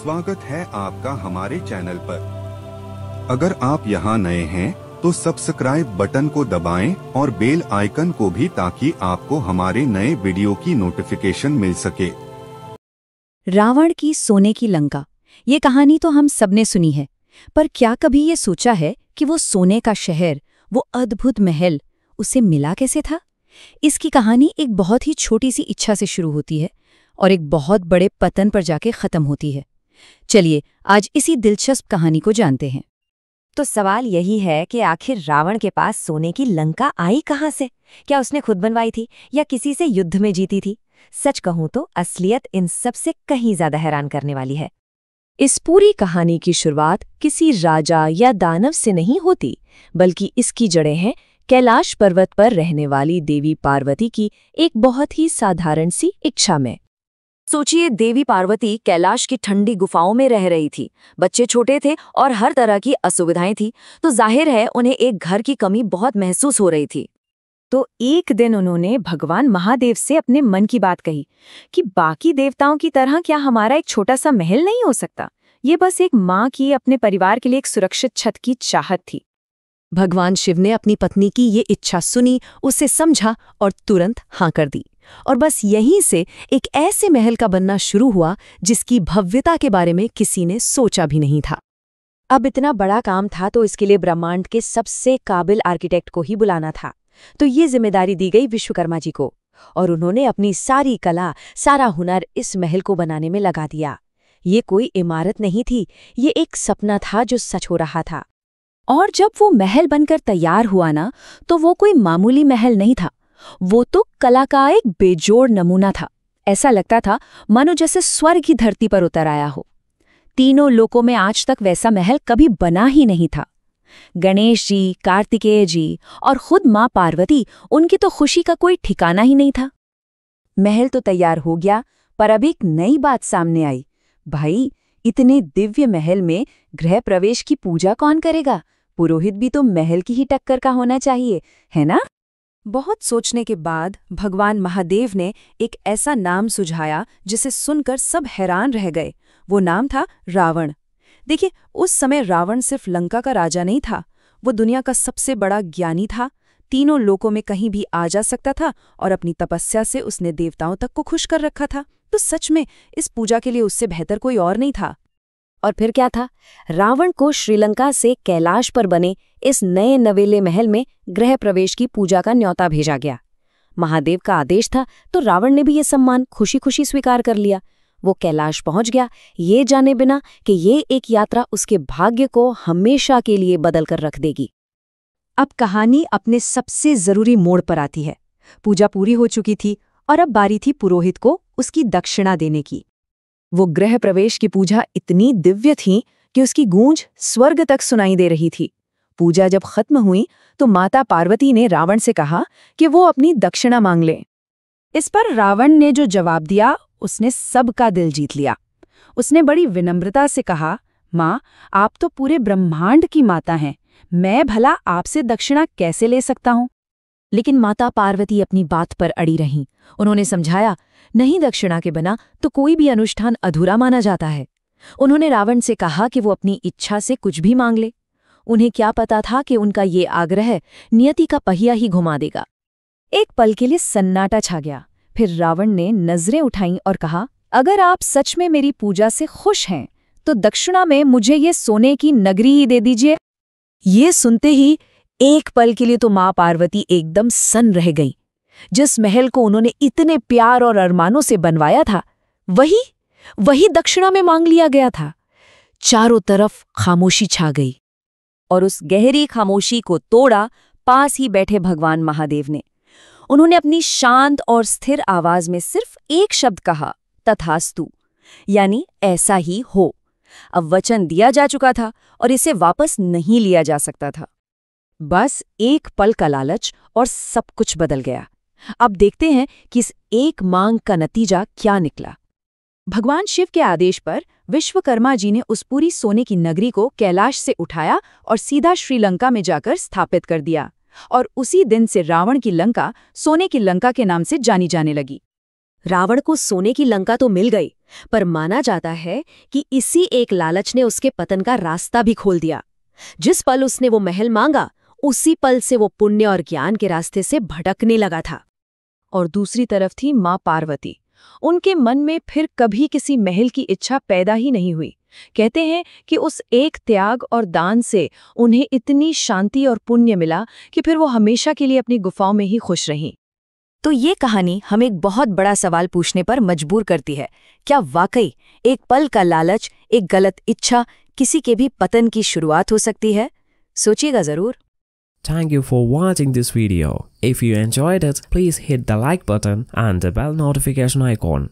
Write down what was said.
स्वागत है आपका हमारे चैनल पर। अगर आप यहाँ नए हैं तो सब्सक्राइब बटन को दबाएं और बेल आइकन को भी, ताकि आपको हमारे नए वीडियो की नोटिफिकेशन मिल सके। रावण की सोने की लंका, ये कहानी तो हम सबने सुनी है, पर क्या कभी ये सोचा है कि वो सोने का शहर, वो अद्भुत महल, उसे मिला कैसे था? इसकी कहानी एक बहुत ही छोटी सी इच्छा से शुरू होती है और एक बहुत बड़े पतन पर जाके खत्म होती है। चलिए आज इसी दिलचस्प कहानी को जानते हैं। तो सवाल यही है कि आखिर रावण के पास सोने की लंका आई कहाँ से? क्या उसने खुद बनवाई थी या किसी से युद्ध में जीती थी? सच कहूं तो असलियत इन सब से कहीं ज्यादा हैरान करने वाली है। इस पूरी कहानी की शुरुआत किसी राजा या दानव से नहीं होती, बल्कि इसकी जड़ें हैं कैलाश पर्वत पर रहने वाली देवी पार्वती की एक बहुत ही साधारण सी इच्छा में। सोचिए, देवी पार्वती कैलाश की ठंडी गुफाओं में रह रही थी। बच्चे छोटे थे और हर तरह की असुविधाएं थी, तो जाहिर है उन्हें एक घर की कमी बहुत महसूस हो रही थी। तो एक दिन उन्होंने भगवान महादेव से अपने मन की बात कही कि बाकी देवताओं की तरह क्या हमारा एक छोटा सा महल नहीं हो सकता? ये बस एक माँ की अपने परिवार के लिए एक सुरक्षित छत की चाहत थी। भगवान शिव ने अपनी पत्नी की ये इच्छा सुनी, उसे समझा और तुरंत हाँ कर दी। और बस यहीं से एक ऐसे महल का बनना शुरू हुआ जिसकी भव्यता के बारे में किसी ने सोचा भी नहीं था। अब इतना बड़ा काम था तो इसके लिए ब्रह्मांड के सबसे काबिल आर्किटेक्ट को ही बुलाना था। तो ये जिम्मेदारी दी गई विश्वकर्मा जी को, और उन्होंने अपनी सारी कला, सारा हुनर इस महल को बनाने में लगा दिया। ये कोई इमारत नहीं थी, ये एक सपना था जो सच हो रहा था। और जब वो महल बनकर तैयार हुआ ना, तो वो कोई मामूली महल नहीं था, वो तो कला का एक बेजोड़ नमूना था। ऐसा लगता था मानो जैसे स्वर्ग की धरती पर उतर आया हो। तीनों लोकों में आज तक वैसा महल कभी बना ही नहीं था। गणेश जी, कार्तिकेय जी और खुद माँ पार्वती, उनकी तो खुशी का कोई ठिकाना ही नहीं था। महल तो तैयार हो गया, पर अब एक नई बात सामने आई। भाई, इतने दिव्य महल में गृह प्रवेश की पूजा कौन करेगा? पुरोहित भी तो महल की ही टक्कर का होना चाहिए, है ना? बहुत सोचने के बाद भगवान महादेव ने एक ऐसा नाम सुझाया जिसे सुनकर सब हैरान रह गए। वो नाम था रावण। देखिए, उस समय रावण सिर्फ लंका का राजा नहीं था, वो दुनिया का सबसे बड़ा ज्ञानी था। तीनों लोकों में कहीं भी आ जा सकता था और अपनी तपस्या से उसने देवताओं तक को खुश कर रखा था। तो सच में इस पूजा के लिए उससे बेहतर कोई और नहीं था। और फिर क्या था? रावण को श्रीलंका से कैलाश पर बने इस नए नवेले महल में गृह प्रवेश की पूजा का न्योता भेजा गया। महादेव का आदेश था, तो रावण ने भी ये सम्मान खुशी खुशी स्वीकार कर लिया। वो कैलाश पहुंच गया, ये जाने बिना कि ये एक यात्रा उसके भाग्य को हमेशा के लिए बदल कर रख देगी। अब कहानी अपने सबसे जरूरी मोड़ पर आती है। पूजा पूरी हो चुकी थी और अब बारी थी पुरोहित को उसकी दक्षिणा देने की। वो गृह प्रवेश की पूजा इतनी दिव्य थी कि उसकी गूंज स्वर्ग तक सुनाई दे रही थी। पूजा जब खत्म हुई तो माता पार्वती ने रावण से कहा कि वो अपनी दक्षिणा मांग ले। इस पर रावण ने जो जवाब दिया, उसने सबका दिल जीत लिया। उसने बड़ी विनम्रता से कहा, माँ, आप तो पूरे ब्रह्मांड की माता हैं, मैं भला आपसे दक्षिणा कैसे ले सकता हूँ? लेकिन माता पार्वती अपनी बात पर अड़ी रहीं। उन्होंने समझाया, नहीं, दक्षिणा के बिना तो कोई भी अनुष्ठान अधूरा माना जाता है। उन्होंने रावण से कहा कि वो अपनी इच्छा से कुछ भी मांग ले। उन्हें क्या पता था कि उनका ये आग्रह नियति का पहिया ही घुमा देगा। एक पल के लिए सन्नाटा छा गया। फिर रावण ने नजरें उठाईं और कहा, अगर आप सच में मेरी पूजा से खुश हैं तो दक्षिणा में मुझे ये सोने की नगरी ही दे दीजिए। ये सुनते ही एक पल के लिए तो माँ पार्वती एकदम सन्न रह गई। जिस महल को उन्होंने इतने प्यार और अरमानों से बनवाया था, वही दक्षिणा में मांग लिया गया था। चारों तरफ खामोशी छा गई, और उस गहरी खामोशी को तोड़ा पास ही बैठे भगवान महादेव ने। उन्होंने अपनी शांत और स्थिर आवाज में सिर्फ एक शब्द कहा, तथास्तु, यानी ऐसा ही हो। अब वचन दिया जा चुका था और इसे वापस नहीं लिया जा सकता था। बस एक पल का लालच और सब कुछ बदल गया। अब देखते हैं कि इस एक मांग का नतीजा क्या निकला। भगवान शिव के आदेश पर विश्वकर्मा जी ने उस पूरी सोने की नगरी को कैलाश से उठाया और सीधा श्रीलंका में जाकर स्थापित कर दिया। और उसी दिन से रावण की लंका सोने की लंका के नाम से जानी जाने लगी। रावण को सोने की लंका तो मिल गई, पर माना जाता है कि इसी एक लालच ने उसके पतन का रास्ता भी खोल दिया। जिस पल उसने वो महल मांगा, उसी पल से वो पुण्य और ज्ञान के रास्ते से भटकने लगा था। और दूसरी तरफ थी माँ पार्वती। उनके मन में फिर कभी किसी महल की इच्छा पैदा ही नहीं हुई। कहते हैं कि उस एक त्याग और दान से उन्हें इतनी शांति और पुण्य मिला कि फिर वो हमेशा के लिए अपनी गुफाओं में ही खुश रहीं। तो ये कहानी हमें एक बहुत बड़ा सवाल पूछने पर मजबूर करती है। क्या वाकई एक पल का लालच, एक गलत इच्छा किसी के भी पतन की शुरुआत हो सकती है? सोचिएगा जरूर। Thank you for watching this video. If you enjoyed it, please hit the like button and the bell notification icon.